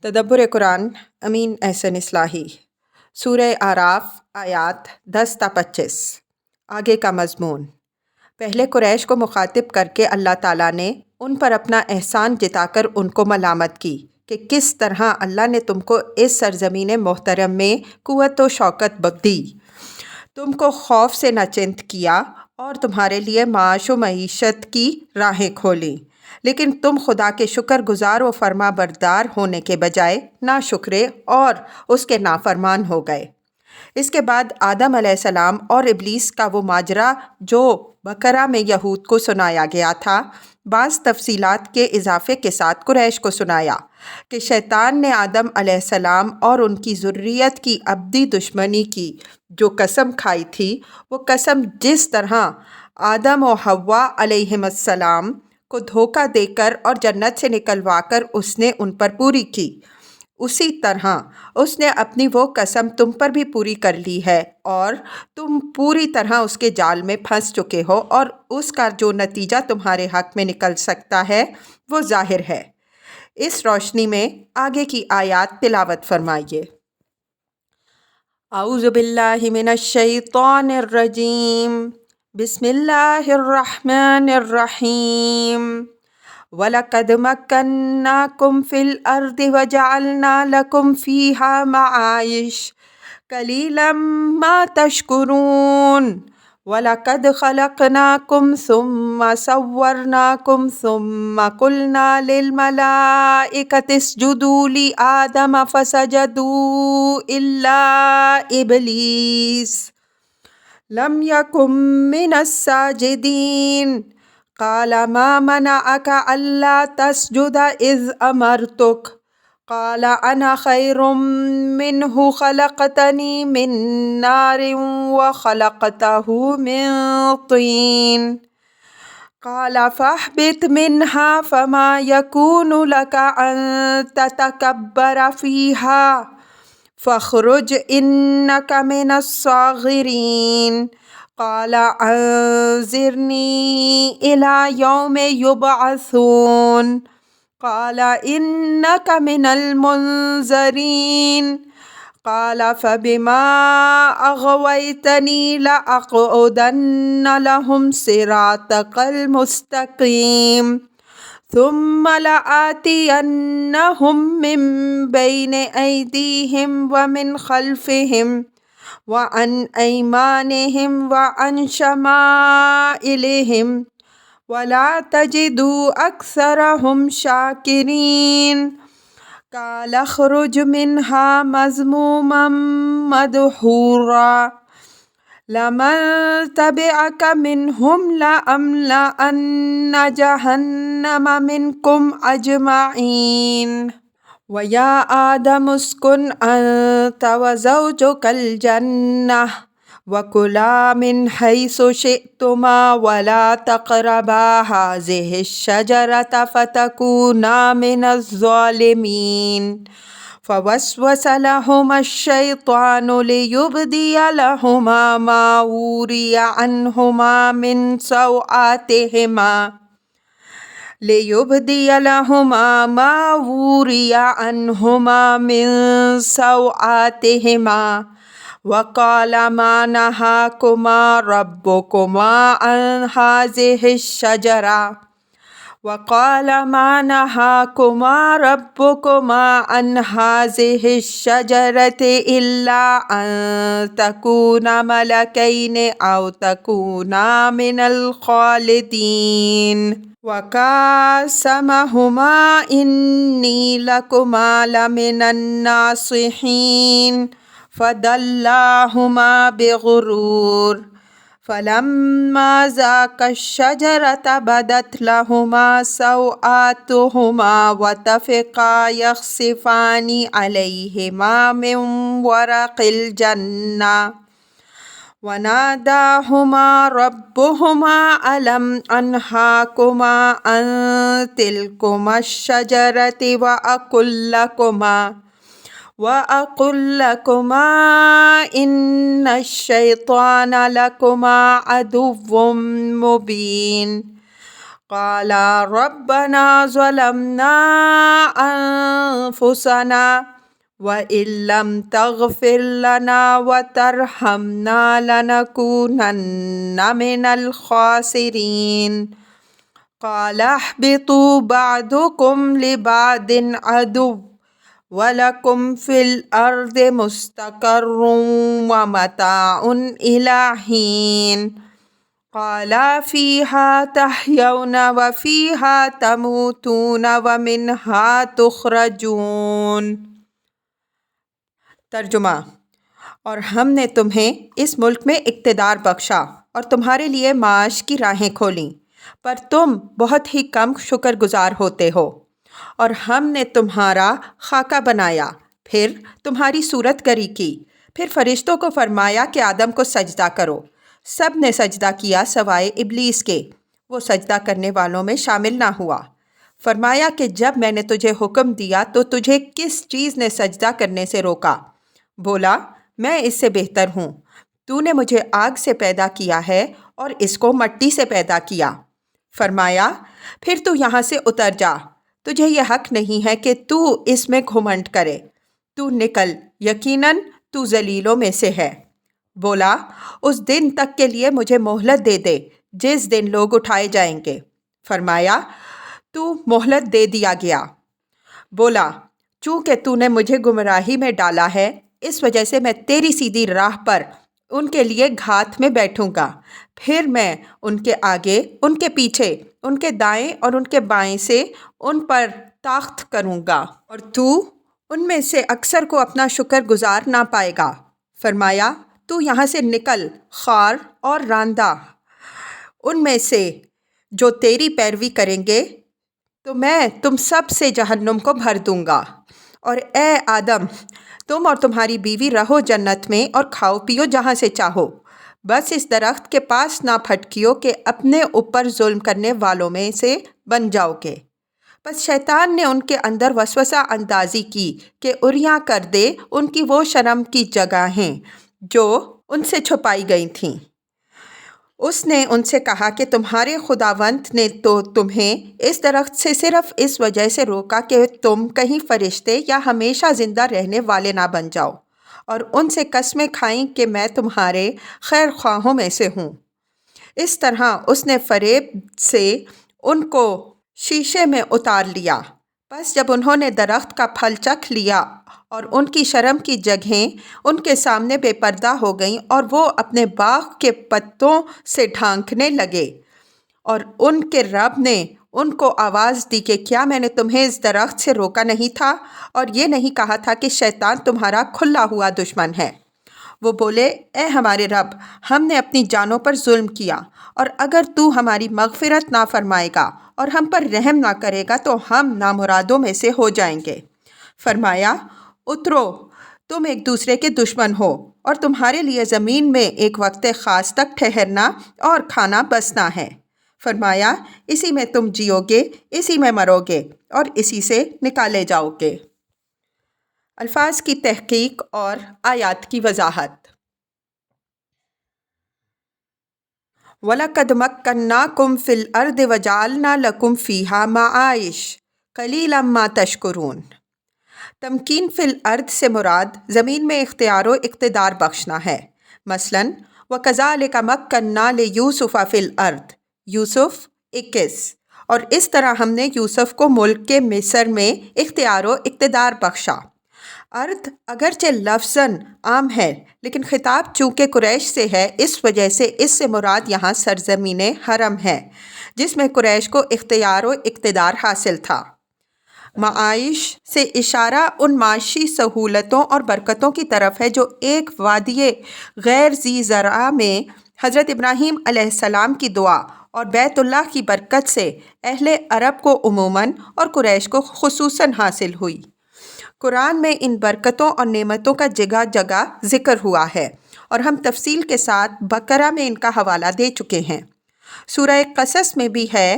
تدبر قرآن امین احسن اصلاحی سورہ اعراف آیات 10 تا 25۔ آگے کا مضمون۔ پہلے قریش کو مخاطب کر کے اللہ تعالیٰ نے ان پر اپنا احسان جتا کر ان کو ملامت کی کہ کس طرح اللہ نے تم کو اس سرزمین محترم میں قوت و شوکت بخشی، تم کو خوف سے ناچنت کیا اور تمہارے لیے معاش و معیشت کی راہیں کھولیں، لیکن تم خدا کے شکر گزار و فرما بردار ہونے کے بجائے ناشکرے اور اس کے نافرمان ہو گئے۔ اس کے بعد آدم علیہ السلام اور ابلیس کا وہ ماجرا جو بقرہ میں یہود کو سنایا گیا تھا، بعض تفصیلات کے اضافے کے ساتھ قریش کو سنایا کہ شیطان نے آدم علیہ السلام اور ان کی ذریت کی ابدی دشمنی کی جو قسم کھائی تھی، وہ قسم جس طرح آدم و حوا علیہم السلام کو دھوکہ دے کر اور جنت سے نکلوا کر اس نے ان پر پوری کی، اسی طرح اس نے اپنی وہ قسم تم پر بھی پوری کر لی ہے، اور تم پوری طرح اس کے جال میں پھنس چکے ہو، اور اس کا جو نتیجہ تمہارے حق میں نکل سکتا ہے وہ ظاہر ہے۔ اس روشنی میں آگے کی آیات تلاوت فرمائیے۔ اعوذ باللہ من الشیطان الرجیم، بسم اللہ الرحمن الرحیم۔ وَلَقَدْ مَكَّنَّاكُمْ فِي الْأَرْضِ وَجَعَلْنَا لَكُمْ فِيهَا مَعَائِشَ قَلِيلًا مَا تَشْكُرُونَ وَلَقَدْ خَلَقْنَاكُمْ ثُمَّ صَوَّرْنَاكُمْ ثُمَّ قُلْنَا لِلْمَلَائِكَةِ اسْجُدُوا لِآدَمَ فَسَجَدُوا إِلَّا إِبْلِيسَ لَمْ يَكُنْ مِنَ السَّاجِدِينَ قال ما منعك ألا تسجد إذ أمرتك قال أنا خير منه خلقتني من نار وخلقته من طين قال فاهبط منها فما يكون لك أن تتكبر فيها فاخرج إنك من الصاغرين قال انظرني إلى يوم يبعثون قال إنك من المنظرين قال فبما أغويتني لأقعدن لهم صراطك المستقيم ثم لآتينهم من بين أيديهم ومن خلفهم وعن أيمانهم وعن شمائلهم ولا تجد أكثرهم شاكرين قال اخرج منها مذموما مدحورا لمن تبعك منهم لأملأن جهنم منكم أجمعين وَيَا آدَمُ اسْكُنْ أَنْتَ وَزَوْجُكَ الْجَنَّةَ وَكُلَا مِنْ حَيْثُ شِئْتُمَا وَلَا تَقْرَبَا هَٰذِهِ الشَّجَرَةَ فَتَكُونَا مِنَ الظَّالِمِينَ فَوَسْوَسَ لَهُمَا الشَّيْطَانُ لِيُبْدِيَ لَهُمَا مَا وُورِيَ عَنْهُمَا مِنْ سَوْآتِهِمَا وقال ما نهاكما ربكما عن هذه الشجرة إلا أن تكونا ملكين أو تكونا من الخالدين وقاسمهما إني لكما لمن الناصحين فدلاهما بغرور فلما ذاقا الشجرة بدت لهما سوآتهما وطفقا يخصفان عليهما من ورق الجنة وناداهما ربهما ألم أنهاكما عن تلكما الشجرة وأقل لكما إن الشيطان لكما عدو مبين قالا ربنا ظلمنا انفسنا وَإِن لَّمْ تَغْفِرْ لَنَا وَتَرْحَمْنَا لَنَكُونَنَّ مِنَ الْخَاسِرِينَ قَالَ اهْبِطُوا بَعْضُكُمْ لِبَعْضٍ عَدُوٌّ وَلَكُمْ فِي الْأَرْضِ مُسْتَقَرٌّ وَمَتَاعٌ إِلَىٰ حِينٍ قَالَ فِيهَا تَحْيَوْنَ وَفِيهَا تَمُوتُونَ وَمِنْهَا تُخْرَجُونَ۔ ترجمہ: اور ہم نے تمہیں اس ملک میں اقتدار بخشا اور تمہارے لیے معاش کی راہیں کھولیں، پر تم بہت ہی کم شکر گزار ہوتے ہو۔ اور ہم نے تمہارا خاکہ بنایا، پھر تمہاری صورت گری کی، پھر فرشتوں کو فرمایا کہ آدم کو سجدہ کرو۔ سب نے سجدہ کیا سوائے ابلیس کے، وہ سجدہ کرنے والوں میں شامل نہ ہوا۔ فرمایا کہ جب میں نے تجھے حکم دیا تو تجھے کس چیز نے سجدہ کرنے سے روکا؟ بولا، میں اس سے بہتر ہوں، تو نے مجھے آگ سے پیدا کیا ہے اور اس کو مٹی سے پیدا کیا۔ فرمایا، پھر تو یہاں سے اتر جا، تجھے یہ حق نہیں ہے کہ تو اس میں گھمنڈ کرے، تو نکل، یقیناً تو ذلیلوں میں سے ہے۔ بولا، اس دن تک کے لیے مجھے مہلت دے دے جس دن لوگ اٹھائے جائیں گے۔ فرمایا، تو مہلت دے دیا گیا۔ بولا، چونکہ تو نے مجھے گمراہی میں ڈالا ہے، اس وجہ سے میں تیری سیدھی راہ پر ان کے لیے گھات میں بیٹھوں گا، پھر میں ان کے آگے، ان کے پیچھے، ان کے دائیں اور ان کے بائیں سے ان پر تاخت کروں گا، اور تو ان میں سے اکثر کو اپنا شکر گزار نہ پائے گا۔ فرمایا، تو یہاں سے نکل، خوار اور راندہ ان میں سے جو تیری پیروی کریں گے تو میں تم سب سے جہنم کو بھر دوں گا۔ اور اے آدم، تم اور تمہاری بیوی رہو جنت میں اور کھاؤ پیو جہاں سے چاہو، بس اس درخت کے پاس نہ پھٹکیو کہ اپنے اوپر ظلم کرنے والوں میں سے بن جاؤ گے۔ بس شیطان نے ان کے اندر وسوسہ اندازی کی کہ عریاں کر دے ان کی وہ شرم کی جگہیں جو ان سے چھپائی گئی تھیں۔ اس نے ان سے کہا کہ تمہارے خداوند نے تو تمہیں اس درخت سے صرف اس وجہ سے روکا کہ تم کہیں فرشتے یا ہمیشہ زندہ رہنے والے نہ بن جاؤ، اور ان سے قسمیں کھائیں کہ میں تمہارے خیر خواہوں میں سے ہوں۔ اس طرح اس نے فریب سے ان کو شیشے میں اتار لیا۔ بس جب انہوں نے درخت کا پھل چکھ لیا اور ان کی شرم کی جگہیں ان کے سامنے بے پردہ ہو گئیں اور وہ اپنے باغ کے پتوں سے ڈھانکنے لگے، اور ان کے رب نے ان کو آواز دی کہ کیا میں نے تمہیں اس درخت سے روکا نہیں تھا اور یہ نہیں کہا تھا کہ شیطان تمہارا کھلا ہوا دشمن ہے؟ وہ بولے، اے ہمارے رب، ہم نے اپنی جانوں پر ظلم کیا، اور اگر تو ہماری مغفرت نہ فرمائے گا اور ہم پر رحم نہ کرے گا تو ہم نامرادوں میں سے ہو جائیں گے۔ فرمایا، اترو، تم ایک دوسرے کے دشمن ہو، اور تمہارے لیے زمین میں ایک وقت خاص تک ٹھہرنا اور کھانا بسنا ہے۔ فرمایا، اسی میں تم جیو گے، اسی میں مرو گے اور اسی سے نکالے جاؤ گے۔ الفاظ کی تحقیق اور آیات کی وضاحت۔ وَلَقَدْ مَكَّنَّاكُمْ فِي الْأَرْضِ وَجَعَلْنَا لَكُمْ فِيهَا مَعَائِشَ قَلِيلًا مَا تَشْكُرُونَ۔ تمکین فی الارض سے مراد زمین میں اختیار و اقتدار بخشنا ہے۔ مثلاً وَكَذَلِكَ مَكَّنَّا لِيُوسُفَ فِي الْأَرْضِ، یوسف 21۔ اور اس طرح ہم نے یوسف کو ملک کے مصر میں اختیار و اقتدار بخشا۔ ارض اگرچہ لفظاً عام ہے، لیکن خطاب چونکہ قریش سے ہے، اس وجہ سے اس سے مراد یہاں سرزمین حرم ہے جس میں قریش کو اختیار و اقتدار حاصل تھا۔ معائش سے اشارہ ان معاشی سہولتوں اور برکتوں کی طرف ہے جو ایک وادی غیر ذی زرع میں حضرت ابراہیم علیہ السلام کی دعا اور بیت اللہ کی برکت سے اہل عرب کو عموماً اور قریش کو خصوصاً حاصل ہوئی۔ قرآن میں ان برکتوں اور نعمتوں کا جگہ جگہ ذکر ہوا ہے، اور ہم تفصیل کے ساتھ بقرہ میں ان کا حوالہ دے چکے ہیں۔ سورہ قصص میں بھی ہے،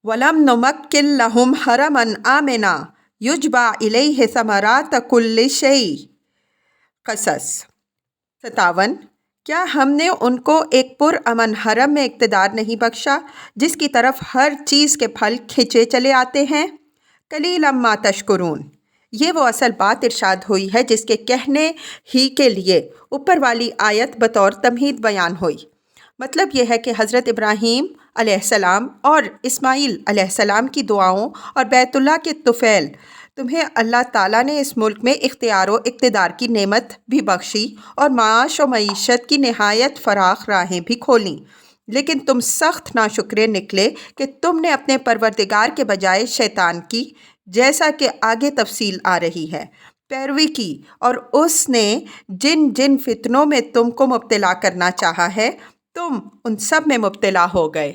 وَلَمْ نُمَكِّن لَهُمْ حَرَمًا آمِنًا يُجْبَىٰ إِلَيْهِ ثَمَرَاتُ كُلِّ شَيْءٍ۔ قصص 57۔ کیا ہم نے ان کو ایک پرامن حرم میں اقتدار نہیں بخشا جس کی طرف ہر چیز کے پھل کھنچے چلے آتے ہیں؟ قلیلا ما تشکرون۔ یہ وہ اصل بات ارشاد ہوئی ہے جس کے کہنے ہی کے لیے اوپر والی آیت بطور تمہید بیان ہوئی۔ مطلب یہ ہے کہ حضرت ابراہیم علیہ السلام اور اسماعیل علیہ السلام کی دعاؤں اور بیت اللہ کے طفیل تمہیں اللہ تعالیٰ نے اس ملک میں اختیار و اقتدار کی نعمت بھی بخشی اور معاش و معیشت کی نہایت فراخ راہیں بھی کھولیں، لیکن تم سخت ناشکرے نکلے کہ تم نے اپنے پروردگار کے بجائے شیطان کی، جیسا کہ آگے تفصیل آ رہی ہے، پیروی کی، اور اس نے جن جن فتنوں میں تم کو مبتلا کرنا چاہا ہے تم ان سب میں مبتلا ہو گئے۔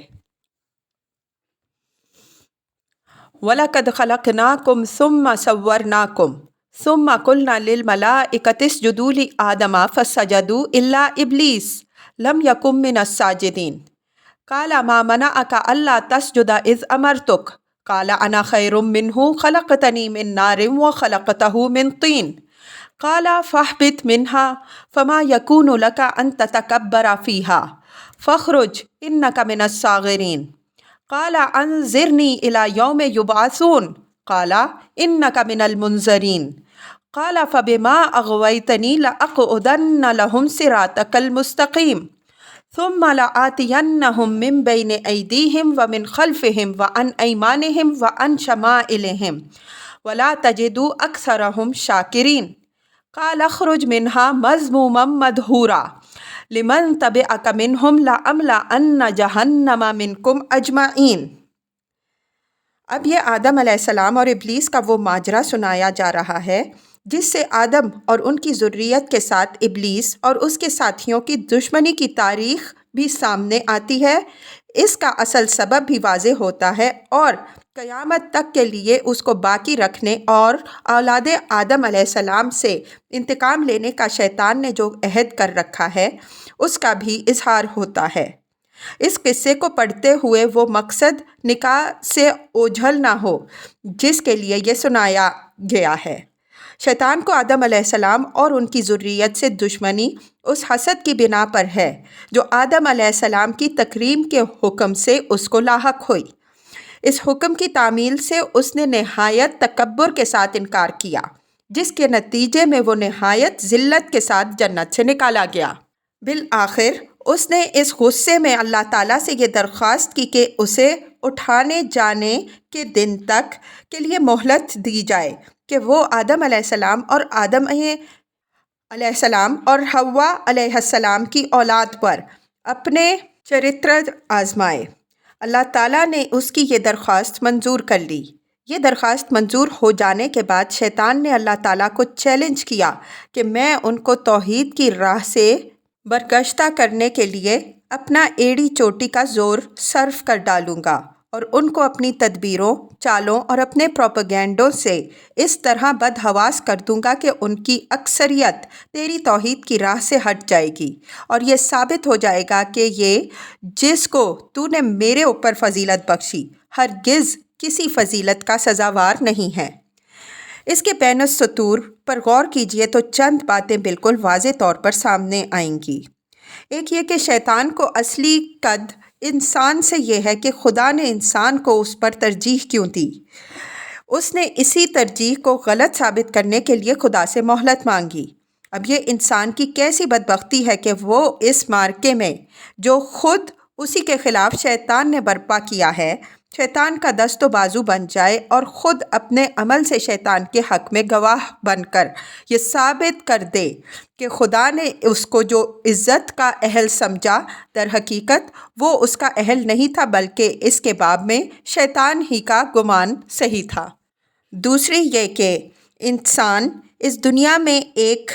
وَلَقَدْ خَلَقْنَاكُمْ ثُمَّ صَوَّرْنَاكُمْ ثُمَّ قُلْنَا لِلْمَلَائِكَةِ اسْجُدُوا لِآدَمَ فَسَجَدُوا إِلَّا إِبْلِيسَ لَمْ يَكُن مِّنَ السَّاجِدِينَ قَالَ مَا مَنَعَكَ أَلَّا تَسْجُدَ إِذْ أَمَرْتُكَ قَالَ أَنَا خَيْرٌ مِّنْهُ خَلَقْتَنِي مِن نَّارٍ وَخَلَقْتَهُ مِن طِينٍ قَالَ فَاهْبِطْ مِنْهَا فَمَا يَكُونُ لَكَ أَن تَتَكَبَّرَ فِيهَا فَاخْرُجْ إِنَّكَ مِنَ الصَّاغِرِينَ قَالَ أَنظِرْنِي إِلَىٰ يَوْمِ يُبْعَثُونَ قَالَ إِنَّكَ مِنَ الْمُنظَرِينَ قَالَ فَبِمَا أَغْوَيْتَنِي لَأَقْعُدَنَّ لَهُمْ صِرَاطَكَ الْمُسْتَقِيمَ ثُمَّ لَآتِيَنَّهُم مِّن بَيْنِ أَيْدِيهِمْ وَمِنْ خَلْفِهِمْ وَعَنْ أَيْمَانِهِمْ وَعَنْ شَمَائِلِهِمْ وَلَا تَجِدُ أَكْثَرَهُمْ شَاكِرِينَ قَالَ اخْرُجْ مِنْهَا مَذْمُومًا مَدْحُورًا لِمَن تَبِعَكَ مِنْهُمْ لَأَمْلَأَنَّ جَهَنَّمَ مِنْكُمْ أَجْمَعِينَ۔ اب یہ آدم علیہ السلام اور ابلیس کا وہ ماجرا سنایا جا رہا ہے جس سے آدم اور ان کی ذریت کے ساتھ ابلیس اور اس کے ساتھیوں کی دشمنی کی تاریخ بھی سامنے آتی ہے، اس کا اصل سبب بھی واضح ہوتا ہے، اور قیامت تک کے لیے اس کو باقی رکھنے اور اولاد آدم علیہ السلام سے انتقام لینے کا شیطان نے جو عہد کر رکھا ہے اس کا بھی اظہار ہوتا ہے۔ اس قصے کو پڑھتے ہوئے وہ مقصد نکاح سے اوجھل نہ ہو جس کے لیے یہ سنایا گیا ہے۔ شیطان کو آدم علیہ السلام اور ان کی ذریت سے دشمنی اس حسد کی بنا پر ہے جو آدم علیہ السلام کی تکریم کے حکم سے اس کو لاحق ہوئی۔ اس حکم کی تعمیل سے اس نے نہایت تکبر کے ساتھ انکار کیا، جس کے نتیجے میں وہ نہایت ذلت کے ساتھ جنت سے نکالا گیا۔ بالآخر اس نے اس غصے میں اللہ تعالیٰ سے یہ درخواست کی کہ اسے اٹھانے جانے کے دن تک کے لیے مہلت دی جائے کہ وہ آدم علیہ السلام اور حوا علیہ السلام کی اولاد پر اپنے چرتر آزمائے۔ اللہ تعالیٰ نے اس کی یہ درخواست منظور کر لی۔ یہ درخواست منظور ہو جانے کے بعد شیطان نے اللہ تعالیٰ کو چیلنج کیا کہ میں ان کو توحید کی راہ سے برگشتہ کرنے کے لیے اپنا ایڑی چوٹی کا زور صرف کر ڈالوں گا اور ان کو اپنی تدبیروں، چالوں اور اپنے پروپیگنڈوں سے اس طرح بدحواس کر دوں گا کہ ان کی اکثریت تیری توحید کی راہ سے ہٹ جائے گی، اور یہ ثابت ہو جائے گا کہ یہ جس کو تو نے میرے اوپر فضیلت بخشی ہرگز کسی فضیلت کا سزاوار نہیں ہے۔ اس کے بین السطور پر غور کیجئے تو چند باتیں بالکل واضح طور پر سامنے آئیں گی۔ ایک یہ کہ شیطان کو اصلی قد انسان سے یہ ہے کہ خدا نے انسان کو اس پر ترجیح کیوں دی۔ اس نے اسی ترجیح کو غلط ثابت کرنے کے لیے خدا سے مہلت مانگی۔ اب یہ انسان کی کیسی بدبختی ہے کہ وہ اس معرکے میں جو خود اسی کے خلاف شیطان نے برپا کیا ہے، شیطان کا دست و بازو بن جائے اور خود اپنے عمل سے شیطان کے حق میں گواہ بن کر یہ ثابت کر دے کہ خدا نے اس کو جو عزت کا اہل سمجھا در حقیقت وہ اس کا اہل نہیں تھا، بلکہ اس کے باب میں شیطان ہی کا گمان صحیح تھا۔ دوسری یہ کہ انسان اس دنیا میں ایک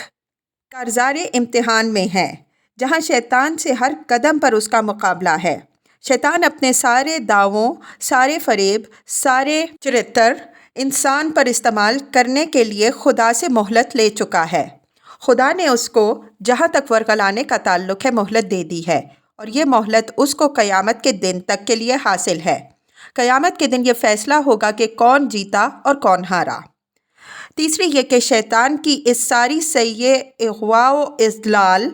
کارزار امتحان میں ہے جہاں شیطان سے ہر قدم پر اس کا مقابلہ ہے۔ شیطان اپنے سارے دعووں، سارے فریب، سارے چرتر انسان پر استعمال کرنے کے لیے خدا سے مہلت لے چکا ہے۔ خدا نے اس کو جہاں تک ورغلانے کا تعلق ہے مہلت دے دی ہے، اور یہ مہلت اس کو قیامت کے دن تک کے لیے حاصل ہے۔ قیامت کے دن یہ فیصلہ ہوگا کہ کون جیتا اور کون ہارا۔ تیسری یہ کہ شیطان کی اس ساری سعی اغوا و اضلال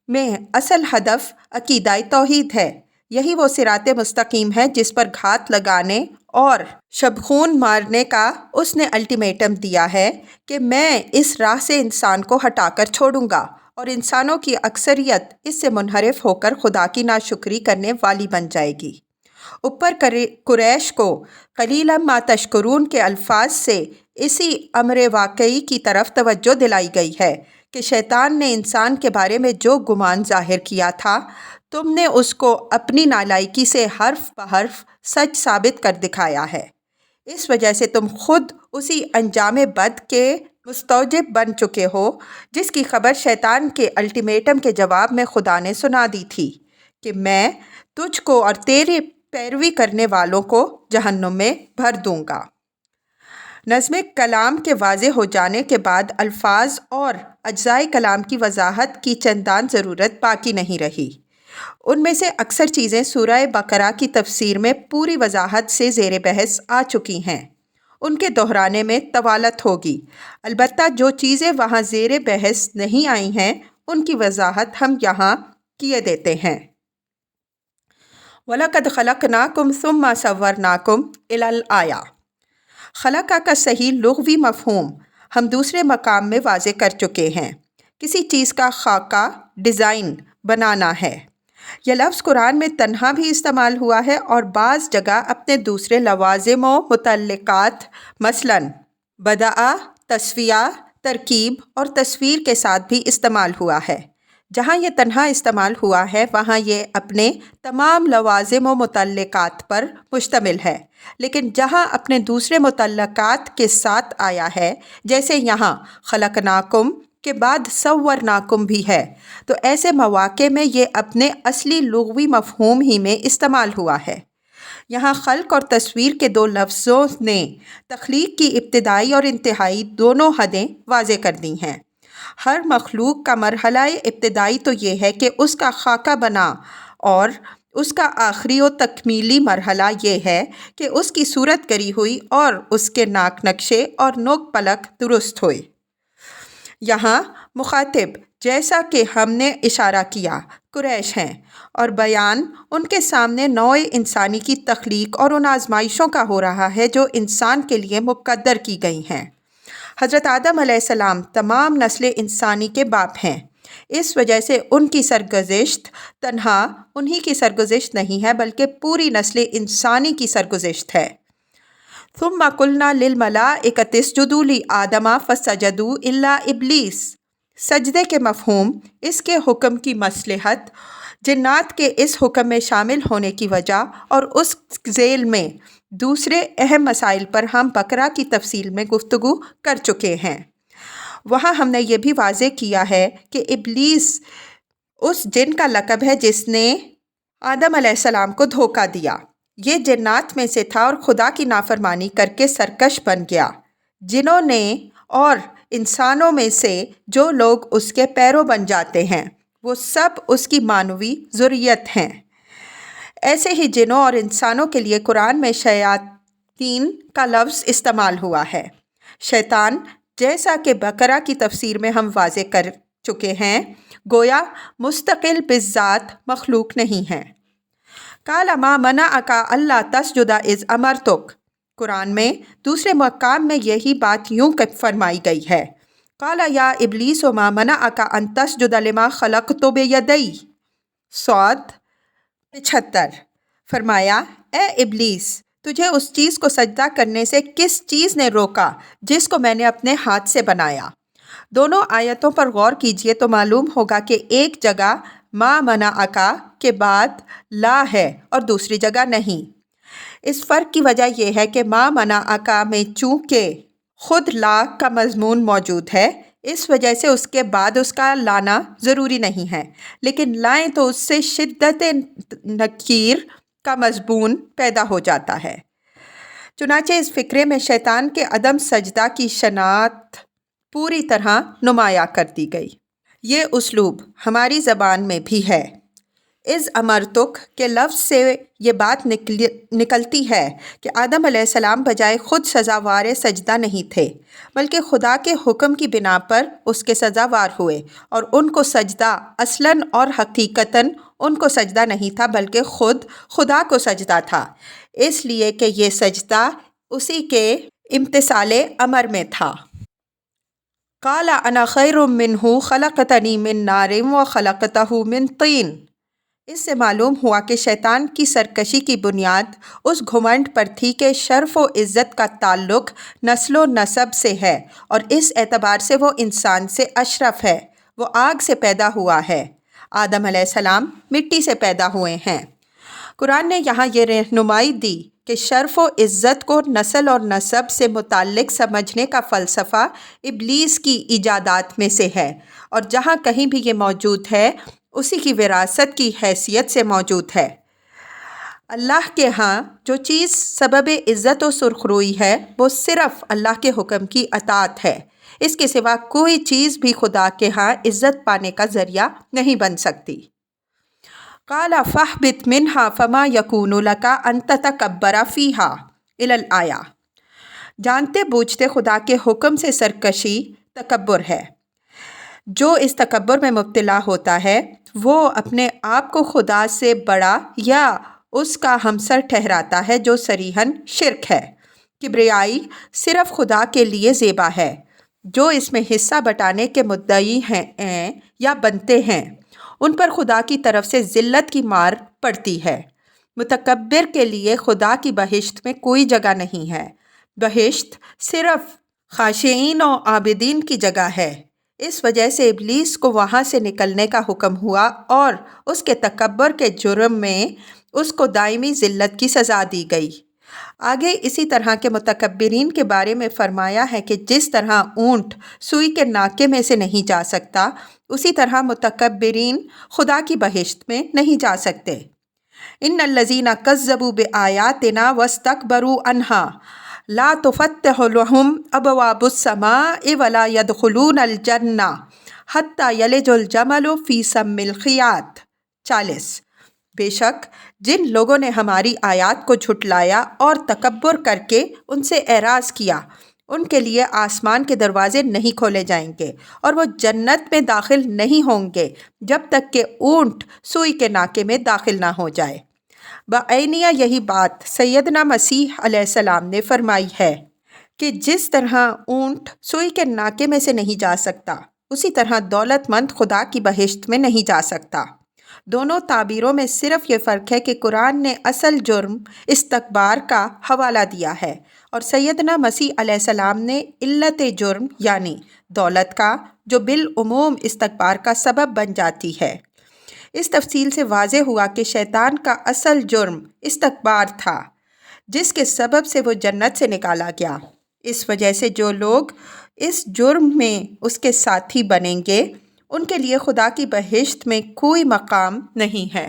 میں اصل ہدف عقیدۂ توحید ہے۔ یہی وہ صراط مستقیم ہے جس پر گھات لگانے اور شبخون مارنے کا اس نے الٹیمیٹم دیا ہے کہ میں اس راہ سے انسان کو ہٹا کر چھوڑوں گا اور انسانوں کی اکثریت اس سے منحرف ہو کر خدا کی ناشکری کرنے والی بن جائے گی۔ اوپر قریش کو قلیلا ما تشکرون کے الفاظ سے اسی امر واقعی کی طرف توجہ دلائی گئی ہے کہ شیطان نے انسان کے بارے میں جو گمان ظاہر کیا تھا، تم نے اس کو اپنی نالائکی سے حرف بحرف سچ ثابت کر دکھایا ہے۔ اس وجہ سے تم خود اسی انجام بد کے مستوجب بن چکے ہو جس کی خبر شیطان کے الٹیمیٹم کے جواب میں خدا نے سنا دی تھی کہ میں تجھ کو اور تیرے پیروی کرنے والوں کو جہنم میں بھر دوں گا۔ نظم کلام کے واضح ہو جانے کے بعد الفاظ اور اجزائے کلام کی وضاحت کی چندان ضرورت باقی نہیں رہی۔ ان میں سے اکثر چیزیں سورہ بقرہ کی تفسیر میں پوری وضاحت سے زیر بحث آ چکی ہیں، ان کے دہرانے میں طوالت ہوگی۔ البتہ جو چیزیں وہاں زیر بحث نہیں آئی ہیں ان کی وضاحت ہم یہاں کیے دیتے ہیں۔ وَلَقَدْ خَلَقْنَاكُمْ ثُمَّ صَوَّرْنَاكُمْ إِلَى الْآيَةِ۔ خلقہ کا صحیح لغوی مفہوم ہم دوسرے مقام میں واضح کر چکے ہیں۔ کسی چیز کا خاکہ، ڈیزائن بنانا ہے۔ یہ لفظ قرآن میں تنہا بھی استعمال ہوا ہے اور بعض جگہ اپنے دوسرے لوازم و متعلقات مثلاً بدأ، تسویہ، ترکیب اور تصویر کے ساتھ بھی استعمال ہوا ہے۔ جہاں یہ تنہا استعمال ہوا ہے وہاں یہ اپنے تمام لوازم و متعلقات پر مشتمل ہے، لیکن جہاں اپنے دوسرے متعلقات کے ساتھ آیا ہے، جیسے یہاں خلقناکم کے بعد صورناکم بھی ہے، تو ایسے مواقع میں یہ اپنے اصلی لغوی مفہوم ہی میں استعمال ہوا ہے۔ یہاں خلق اور تصویر کے دو لفظوں نے تخلیق کی ابتدائی اور انتہائی دونوں حدیں واضح کر دی ہیں۔ ہر مخلوق کا مرحلہ ابتدائی تو یہ ہے کہ اس کا خاکہ بنا، اور اس کا آخری و تکمیلی مرحلہ یہ ہے کہ اس کی صورت کری ہوئی اور اس کے ناک نقشے اور نوک پلک درست ہوئے۔ یہاں مخاطب، جیسا کہ ہم نے اشارہ کیا، قریش ہیں، اور بیان ان کے سامنے نوع انسانی کی تخلیق اور ان آزمائشوں کا ہو رہا ہے جو انسان کے لیے مقدر کی گئی ہیں۔ حضرت آدم علیہ السلام تمام نسل انسانی کے باپ ہیں، اس وجہ سے ان کی سرگزشت تنہا انہی کی سرگزشت نہیں ہے بلکہ پوری نسل انسانی کی سرگزشت ہے۔ ثم قلنا للملائکۃ اسجدوا لآدم فسجدوا الا ابلیس۔ سجدے کے مفہوم، اس کے حکم کی مصلحت، جنات کے اس حکم میں شامل ہونے کی وجہ اور اس ذیل میں دوسرے اہم مسائل پر ہم بقرہ کی تفصیل میں گفتگو کر چکے ہیں۔ وہاں ہم نے یہ بھی واضح کیا ہے کہ ابلیس اس جن کا لقب ہے جس نے آدم علیہ السلام کو دھوکہ دیا۔ یہ جنات میں سے تھا اور خدا کی نافرمانی کر کے سرکش بن گیا۔ جنوں نے اور انسانوں میں سے جو لوگ اس کے پیرو بن جاتے ہیں وہ سب اس کی معنوی ذریت ہیں۔ ایسے ہی جنوں اور انسانوں کے لیے قرآن میں شیاطین کا لفظ استعمال ہوا ہے۔ شیطان، جیسا کہ بقرہ کی تفسیر میں ہم واضح کر چکے ہیں، گویا مستقل بالذات مخلوق نہیں ہے۔ قال ما منعک الا تسجد اذ امرتک، قرآن میں دوسرے مقام میں یہی بات یوں فرمائی گئی ہے، قال یا ابلیس ما منعک ان تسجد لما خلقت بیدی، صاد 75۔ فرمایا، اے ابلیس، تجھے اس چیز کو سجدہ کرنے سے کس چیز نے روکا جس کو میں نے اپنے ہاتھ سے بنایا؟ دونوں آیتوں پر غور کیجئے تو معلوم ہوگا کہ ایک جگہ ما منعک کے بعد لا ہے اور دوسری جگہ نہیں۔ اس فرق کی وجہ یہ ہے کہ ما منعک میں چونکہ خود لا کا مضمون موجود ہے، اس وجہ سے اس کے بعد اس کا لانا ضروری نہیں ہے، لیکن لائیں تو اس سے شدت نکیر کا مضمون پیدا ہو جاتا ہے۔ چنانچہ اس فقرے میں شیطان کے عدم سجدہ کی شناعت پوری طرح نمایاں کر دی گئی۔ یہ اسلوب ہماری زبان میں بھی ہے۔ از امرتک کے لفظ سے یہ بات نکلتی ہے کہ آدم علیہ السلام بجائے خود سزاوار سجدہ نہیں تھے، بلکہ خدا کے حکم کی بنا پر اس کے سزاوار ہوئے، اور ان کو سجدہ اصلاً اور حقیقتاً ان کو سجدہ نہیں تھا بلکہ خود خدا کو سجدہ تھا، اس لیے کہ یہ سجدہ اسی کے امتثال امر میں تھا۔ قال انا خیر منہ خلقتنی من نار وخلقتہ من طین۔ اس سے معلوم ہوا کہ شیطان کی سرکشی کی بنیاد اس گھمنڈ پر تھی کہ شرف و عزت کا تعلق نسل و نسب سے ہے، اور اس اعتبار سے وہ انسان سے اشرف ہے۔ وہ آگ سے پیدا ہوا ہے، آدم علیہ السلام مٹی سے پیدا ہوئے ہیں۔ قرآن نے یہاں یہ رہنمائی دی کہ شرف و عزت کو نسل اور نسب سے متعلق سمجھنے کا فلسفہ ابلیس کی ایجادات میں سے ہے، اور جہاں کہیں بھی یہ موجود ہے اسی کی وراثت کی حیثیت سے موجود ہے۔ اللہ کے ہاں جو چیز سبب عزت و سرخروئی ہے وہ صرف اللہ کے حکم کی اطاعت ہے، اس کے سوا کوئی چیز بھی خدا کے ہاں عزت پانے کا ذریعہ نہیں بن سکتی۔ قال فاہبط منہا فما یکون لک ان تتکبر فیہا الی الآیہ۔ جانتے بوجھتے خدا کے حکم سے سرکشی تکبر ہے۔ جو اس تکبر میں مبتلا ہوتا ہے وہ اپنے آپ کو خدا سے بڑا یا اس کا ہمسر ٹھہراتا ہے، جو صریحاً شرک ہے۔ کبریائی صرف خدا کے لیے زیبا ہے۔ جو اس میں حصہ بٹانے کے مدعی ہیں یا بنتے ہیں ان پر خدا کی طرف سے ذلت کی مار پڑتی ہے۔ متکبر کے لیے خدا کی بہشت میں کوئی جگہ نہیں ہے۔ بہشت صرف خاشعین و عابدین کی جگہ ہے۔ اس وجہ سے ابلیس کو وہاں سے نکلنے کا حکم ہوا اور اس کے تکبر کے جرم میں اس کو دائمی ذلت کی سزا دی گئی۔ آگے اسی طرح کے متکبرین کے بارے میں فرمایا ہے کہ جس طرح اونٹ سوئی کے ناکے میں سے نہیں جا سکتا، اسی طرح متکبرین خدا کی بہشت میں نہیں جا سکتے۔ ان الذین کذبوا بآیاتنا واستکبروا عنہا لا تفتح لهم ابواب السماء ولا يدخلون الجنہ حتی یلج الجمل فی سم الخیاط۔ 40۔ بے شک جن لوگوں نے ہماری آیات کو جھٹلایا اور تکبر کر کے ان سے اعراض کیا، ان کے لیے آسمان کے دروازے نہیں کھولے جائیں گے اور وہ جنت میں داخل نہیں ہوں گے جب تک کہ اونٹ سوئی کے ناکے میں داخل نہ ہو جائے۔ بعینیہ یہی بات سیدنا مسیح علیہ السلام نے فرمائی ہے کہ جس طرح اونٹ سوئی کے ناکے میں سے نہیں جا سکتا، اسی طرح دولت مند خدا کی بہشت میں نہیں جا سکتا۔ دونوں تعبیروں میں صرف یہ فرق ہے کہ قرآن نے اصل جرم استکبار کا حوالہ دیا ہے اور سیدنا مسیح علیہ السلام نے علت جرم یعنی دولت کا، جو بالعموم استکبار کا سبب بن جاتی ہے۔ اس تفصیل سے واضح ہوا کہ شیطان کا اصل جرم استکبار تھا، جس کے سبب سے وہ جنت سے نکالا گیا۔ اس وجہ سے جو لوگ اس جرم میں اس کے ساتھی بنیں گے ان کے لیے خدا کی بہشت میں کوئی مقام نہیں ہے۔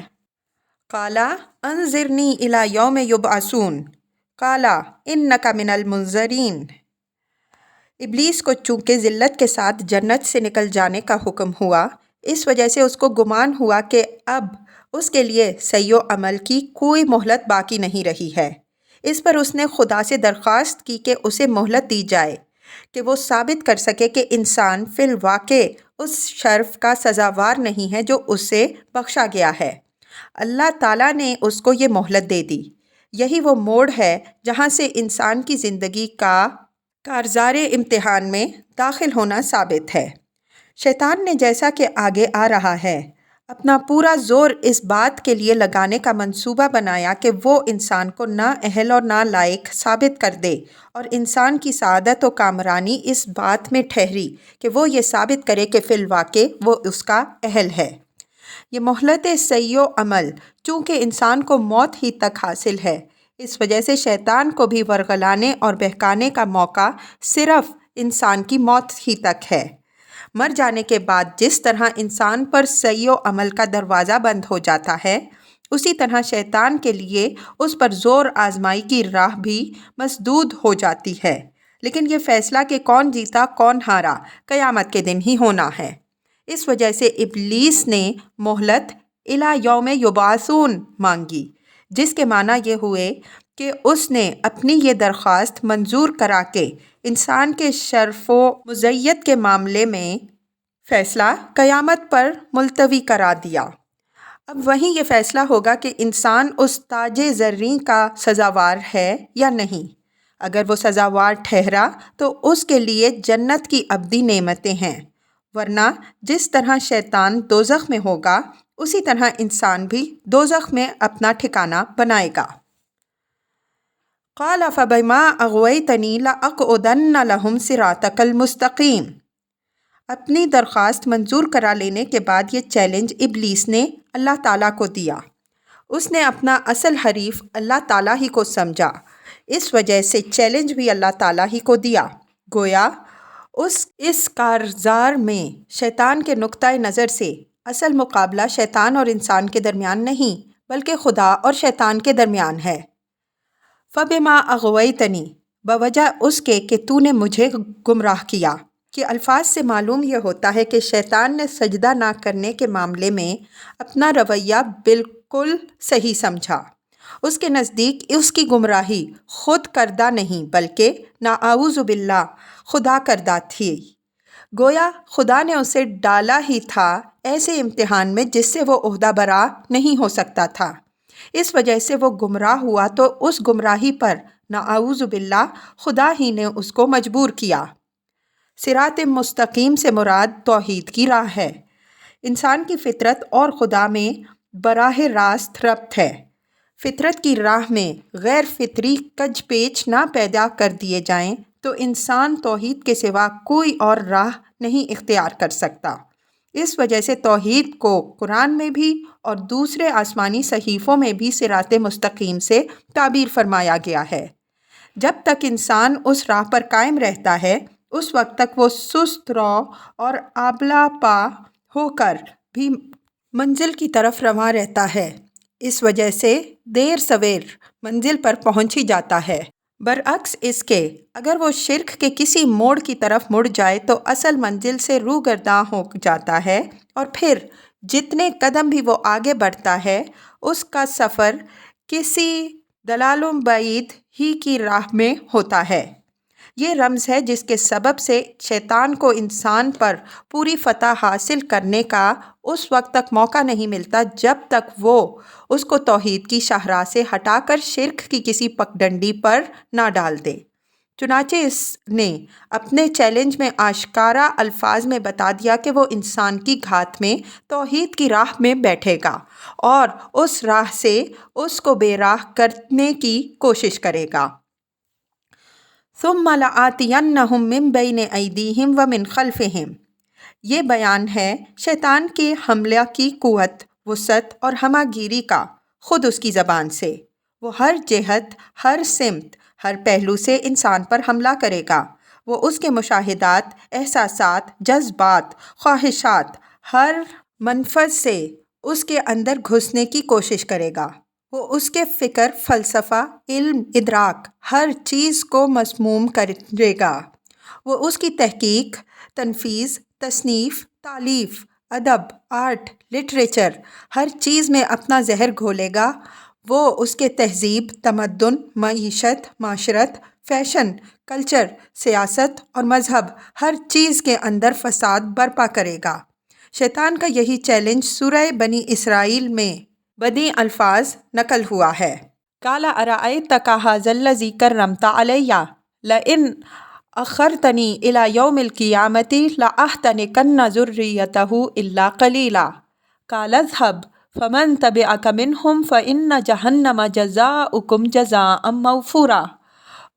قال انظرنی الی یوم یبعثون قال انک من المنظرین۔ ابلیس کو چونکہ ذلت کے ساتھ جنت سے نکل جانے کا حکم ہوا، اس وجہ سے اس کو گمان ہوا کہ اب اس کے لیے صحیح و عمل کی کوئی مہلت باقی نہیں رہی ہے۔ اس پر اس نے خدا سے درخواست کی کہ اسے مہلت دی جائے کہ وہ ثابت کر سکے کہ انسان فی الواقع اس شرف کا سزاوار نہیں ہے جو اسے بخشا گیا ہے۔ اللہ تعالیٰ نے اس کو یہ مہلت دے دی۔ یہی وہ موڑ ہے جہاں سے انسان کی زندگی کا کارزار امتحان میں داخل ہونا ثابت ہے۔ شیطان نے جیسا کہ آگے آ رہا ہے اپنا پورا زور اس بات کے لیے لگانے کا منصوبہ بنایا کہ وہ انسان کو نااہل اور نالائق ثابت کر دے، اور انسان کی سعادت و کامرانی اس بات میں ٹھہری کہ وہ یہ ثابت کرے کہ فی الواقع وہ اس کا اہل ہے۔ یہ مہلت صحیح و عمل چونکہ انسان کو موت ہی تک حاصل ہے، اس وجہ سے شیطان کو بھی ورغلانے اور بہکانے کا موقع صرف انسان کی موت ہی تک ہے۔ مر جانے کے بعد جس طرح انسان پر صحیح و عمل کا دروازہ بند ہو جاتا ہے، اسی طرح شیطان کے لیے اس پر زور آزمائی کی راہ بھی مسدود ہو جاتی ہے۔ لیکن یہ فیصلہ کہ کون جیتا کون ہارا قیامت کے دن ہی ہونا ہے۔ اس وجہ سے ابلیس نے مہلت الی یوم یبعثون مانگی، جس کے معنی یہ ہوئے کہ اس نے اپنی یہ درخواست منظور کرا کے انسان کے شرف و مزیت کے معاملے میں فیصلہ قیامت پر ملتوی کرا دیا۔ اب وہیں یہ فیصلہ ہوگا کہ انسان اس تاج زریں کا سزاوار ہے یا نہیں۔ اگر وہ سزاوار ٹھہرا تو اس کے لیے جنت کی ابدی نعمتیں ہیں، ورنہ جس طرح شیطان دوزخ میں ہوگا اسی طرح انسان بھی دوزخ میں اپنا ٹھکانہ بنائے گا۔ قال فبما اغویتنی لاقعدن لہم صراطک المستقیم۔ اپنی درخواست منظور کرا لینے کے بعد یہ چیلنج ابلیس نے اللہ تعالیٰ کو دیا۔ اس نے اپنا اصل حریف اللہ تعالیٰ ہی کو سمجھا، اس وجہ سے چیلنج بھی اللہ تعالیٰ ہی کو دیا۔ گویا اس کارزار میں شیطان کے نقطۂ نظر سے اصل مقابلہ شیطان اور انسان کے درمیان نہیں بلکہ خدا اور شیطان کے درمیان ہے۔ فبما اغویتنی، بوجہ اس کے کہ تو نے مجھے گمراہ کیا، کہ الفاظ سے معلوم یہ ہوتا ہے کہ شیطان نے سجدہ نہ کرنے کے معاملے میں اپنا رویہ بالکل صحیح سمجھا۔ اس کے نزدیک اس کی گمراہی خود کردہ نہیں بلکہ نعوذ باللہ خدا کردہ تھی۔ گویا خدا نے اسے ڈالا ہی تھا ایسے امتحان میں جس سے وہ عہدہ برا نہیں ہو سکتا تھا۔ اس وجہ سے وہ گمراہ ہوا تو اس گمراہی پر نعوذ باللہ خدا ہی نے اس کو مجبور کیا۔ صراط مستقیم سے مراد توحید کی راہ ہے۔ انسان کی فطرت اور خدا میں براہ راست ربط ہے۔ فطرت کی راہ میں غیر فطری کج پیچ نہ پیدا کر دیے جائیں تو انسان توحید کے سوا کوئی اور راہ نہیں اختیار کر سکتا۔ اس وجہ سے توحید کو قرآن میں بھی اور دوسرے آسمانی صحیفوں میں بھی صراط مستقیم سے تعبیر فرمایا گیا ہے۔ جب تک انسان اس راہ پر قائم رہتا ہے اس وقت تک وہ سست رو اور آبلا پا ہو کر بھی منزل کی طرف رواں رہتا ہے۔ اس وجہ سے دیر سویر منزل پر پہنچ ہی جاتا ہے۔ برعکس اس کے اگر وہ شرک کے کسی موڑ کی طرف مڑ جائے تو اصل منزل سے روگرداں ہو جاتا ہے، اور پھر جتنے قدم بھی وہ آگے بڑھتا ہے اس کا سفر کسی دلال بعید ہی کی راہ میں ہوتا ہے۔ یہ رمز ہے جس کے سبب سے شیطان کو انسان پر پوری فتح حاصل کرنے کا اس وقت تک موقع نہیں ملتا جب تک وہ اس کو توحید کی شاہراہ سے ہٹا کر شرک کی کسی پگڈنڈی پر نہ ڈال دے۔ چنانچہ اس نے اپنے چیلنج میں آشکارا الفاظ میں بتا دیا کہ وہ انسان کی گھات میں توحید کی راہ میں بیٹھے گا اور اس راہ سے اس کو بے راہ کرنے کی کوشش کرے گا۔ ثم لآتینہم من بین ایدیہم ومن خلفہم۔ یہ بیان ہے شیطان کے حملہ کی قوت، وسعت اور ہمہ گیری کا خود اس کی زبان سے۔ وہ ہر جہت، ہر سمت، ہر پہلو سے انسان پر حملہ کرے گا۔ وہ اس کے مشاہدات، احساسات، جذبات، خواہشات، ہر منفذ سے اس کے اندر گھسنے کی کوشش کرے گا۔ وہ اس کے فکر، فلسفہ، علم، ادراک، ہر چیز کو مسموم کرے گا۔ وہ اس کی تحقیق، تنفیذ، تصنیف، تالیف، ادب، آرٹ، لٹریچر، ہر چیز میں اپنا زہر گھولے گا۔ وہ اس کے تہذیب، تمدن، معیشت، معاشرت، فیشن، کلچر، سیاست اور مذہب، ہر چیز کے اندر فساد برپا کرے گا۔ شیطان کا یہی چیلنج سورہ بنی اسرائیل میں بدی الفاظ نقل ہوا ہے۔ قال ارأیتک ھذا الذی کرمت علی لئن اخرتنی الی یوم القیامۃ لأحتنکن ذریتہ الا قلیلا قال اذھب فمن تبعک منہم فإن جہنم جزاؤکم جزاء موفورا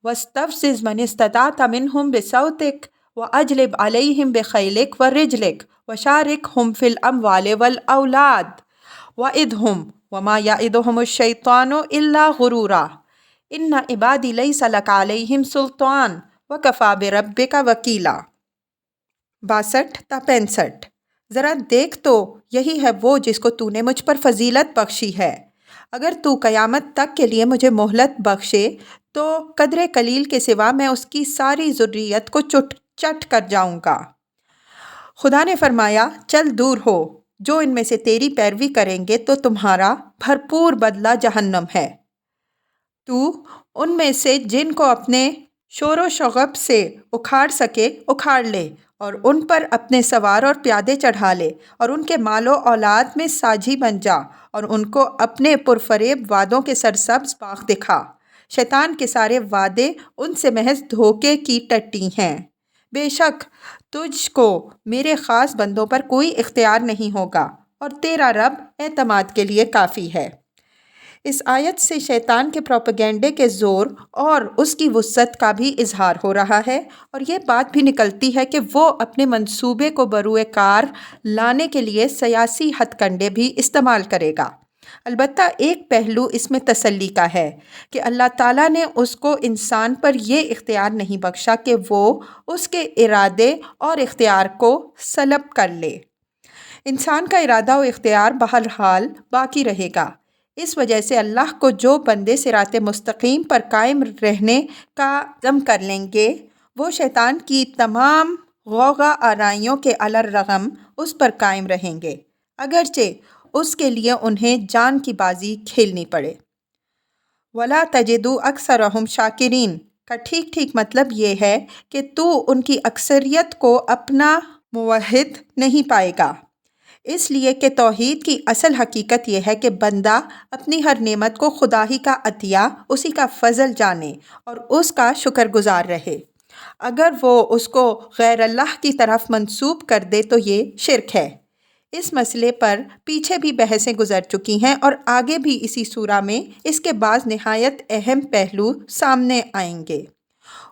واستفزز من استطعت منہم بصوتک واجلب علیہم بخیلک ورجلک وشارکہم فی الاموال والاولاد وعدہم وما یعدہم الشیطان الا غرورا ان عبادی لیس لک علیہم سلطان وکفی بربک وکیلا۔ 62 تا 65۔ ذرا دیکھ تو یہی ہے وہ جس کو تو نے مجھ پر فضیلت بخشی ہے۔ اگر تو قیامت تک کے لیے مجھے مہلت بخشے تو قدر قلیل کے سوا میں اس کی ساری ذریت کو چٹ کر جاؤں گا۔ خدا نے فرمایا چل دور ہو، جو ان میں سے تیری پیروی کریں گے تو تمہارا بھرپور بدلہ جہنم ہے۔ تو ان میں سے جن کو اپنے شور و شغب سے اکھاڑ سکے اکھاڑ لے، اور ان پر اپنے سوار اور پیادے چڑھا لے، اور ان کے مال و اولاد میں ساجھی بن جا، اور ان کو اپنے پرفریب وعدوں کے سرسبز باغ دکھا۔ شیطان کے سارے وعدے ان سے محض دھوکے کی ٹٹی ہیں۔ بے شک تجھ کو میرے خاص بندوں پر کوئی اختیار نہیں ہوگا، اور تیرا رب اعتماد کے لیے کافی ہے۔ اس آیت سے شیطان کے پروپیگنڈے کے زور اور اس کی وسعت کا بھی اظہار ہو رہا ہے، اور یہ بات بھی نکلتی ہے کہ وہ اپنے منصوبے کو بروئے کار لانے کے لیے سیاسی ہتھ کنڈے بھی استعمال کرے گا۔ البتہ ایک پہلو اس میں تسلی کا ہے کہ اللہ تعالیٰ نے اس کو انسان پر یہ اختیار نہیں بخشا کہ وہ اس کے ارادے اور اختیار کو سلب کر لے۔ انسان کا ارادہ و اختیار بہرحال باقی رہے گا۔ اس وجہ سے اللہ کو جو بندے صراط مستقیم پر قائم رہنے کا عزم کر لیں گے، وہ شیطان کی تمام غوغا آرائیوں کے الرغم اس پر قائم رہیں گے، اگرچہ اس کے لیے انہیں جان کی بازی کھیلنی پڑے۔ وَلَا تَجِدُ أَكْثَرَهُمْ شَاكِرِينَ کا ٹھیک ٹھیک مطلب یہ ہے کہ تو ان کی اکثریت کو اپنا موحد نہیں پائے گا، اس لیے کہ توحید کی اصل حقیقت یہ ہے کہ بندہ اپنی ہر نعمت کو خدا ہی کا عطیہ، اسی کا فضل جانے اور اس کا شکر گزار رہے۔ اگر وہ اس کو غیر اللہ کی طرف منسوب کر دے تو یہ شرک ہے۔ اس مسئلے پر پیچھے بھی بحثیں گزر چکی ہیں، اور آگے بھی اسی سورہ میں اس کے بعض نہایت اہم پہلو سامنے آئیں گے۔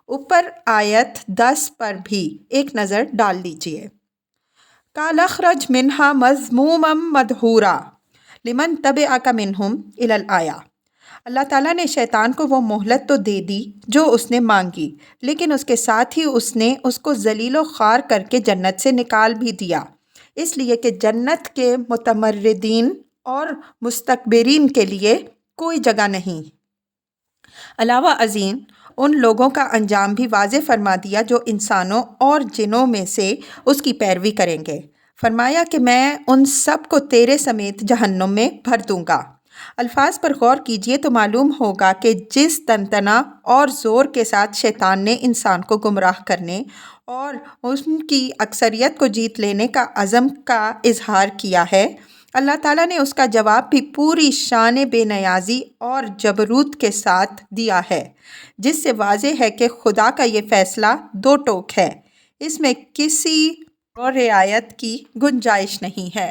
اوپر آیت 10 پر بھی ایک نظر ڈال لیجئے۔ قَالَ اخْرُجْ مِنْهَا مَذْمُومًا مَدْحُورًا لِمَنْ تَبِعَكَ مِنْهُمْ إِلَى الْآیَةِ۔ اللہ تعالیٰ نے شیطان کو وہ مہلت تو دے دی جو اس نے مانگی، لیکن اس کے ساتھ ہی اس نے اس کو ذلیل و خوار کر کے جنت سے نکال بھی دیا، اس لیے کہ جنت کے متمردین اور مستکبرین کے لیے کوئی جگہ نہیں۔ علاوہ ازیں ان لوگوں کا انجام بھی واضح فرما دیا جو انسانوں اور جنوں میں سے اس کی پیروی کریں گے۔ فرمایا کہ میں ان سب کو تیرے سمیت جہنم میں بھر دوں گا۔ الفاظ پر غور کیجئے تو معلوم ہوگا کہ جس تنتنا اور زور کے ساتھ شیطان نے انسان کو گمراہ کرنے اور ان کی اکثریت کو جیت لینے کا عزم کا اظہار کیا ہے، اللہ تعالیٰ نے اس کا جواب بھی پوری شان بے نیازی اور جبروت کے ساتھ دیا ہے، جس سے واضح ہے کہ خدا کا یہ فیصلہ دو ٹوک ہے، اس میں کسی اور رعایت کی گنجائش نہیں ہے۔